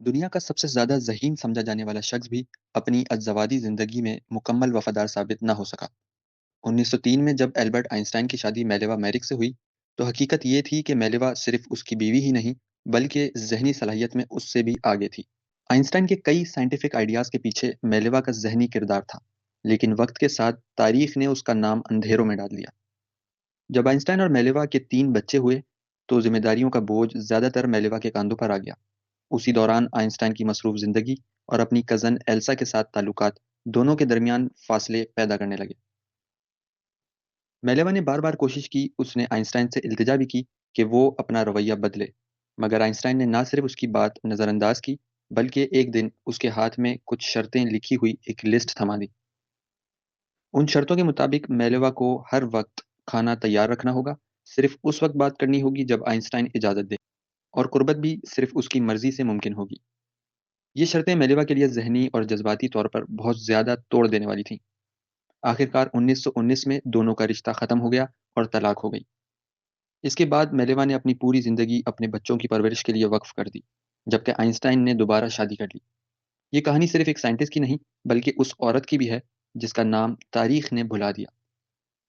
دنیا کا سب سے زیادہ ذہین سمجھا جانے والا شخص بھی اپنی ازدواجی زندگی میں مکمل وفادار ثابت نہ ہو سکا۔ 1903 میں جب البرٹ آئنسٹائن کی شادی میلیوا میرک سے ہوئی تو حقیقت یہ تھی کہ میلیوا صرف اس کی بیوی ہی نہیں بلکہ ذہنی صلاحیت میں اس سے بھی آگے تھی۔ آئنسٹائن کے کئی سائنٹیفک آئیڈیاز کے پیچھے میلیوا کا ذہنی کردار تھا، لیکن وقت کے ساتھ تاریخ نے اس کا نام اندھیروں میں ڈال دیا۔ جب آئنسٹائن اور میلیوا کے 3 بچے ہوئے تو ذمہ داریوں کا بوجھ زیادہ تر میلیوا کے کاندھوں پر آ گیا۔ اسی دوران آئنسٹائن کی مصروف زندگی اور اپنی کزن ایلسا کے ساتھ تعلقات دونوں کے درمیان فاصلے پیدا کرنے لگے۔ میلیوا نے بار بار کوشش کی، اس نے آئنسٹائن سے التجا بھی کی کہ وہ اپنا رویہ بدلے، مگر آئنسٹائن نے نہ صرف اس کی بات نظر انداز کی بلکہ ایک دن اس کے ہاتھ میں کچھ شرطیں لکھی ہوئی ایک لسٹ تھما دی۔ ان شرطوں کے مطابق میلیوا کو ہر وقت کھانا تیار رکھنا ہوگا، صرف اس وقت بات کرنی ہوگی جب آئنسٹائن اجازت دے، اور قربت بھی صرف اس کی مرضی سے ممکن ہوگی۔ یہ شرطیں میلیوا کے لیے ذہنی اور جذباتی طور پر بہت زیادہ توڑ دینے والی تھیں۔ آخرکار 1919 میں دونوں کا رشتہ ختم ہو گیا اور طلاق ہو گئی۔ اس کے بعد میلیوا نے اپنی پوری زندگی اپنے بچوں کی پرورش کے لیے وقف کر دی، جبکہ آئنسٹائن نے دوبارہ شادی کر لی۔ یہ کہانی صرف ایک سائنٹسٹ کی نہیں بلکہ اس عورت کی بھی ہے جس کا نام تاریخ نے بھلا دیا۔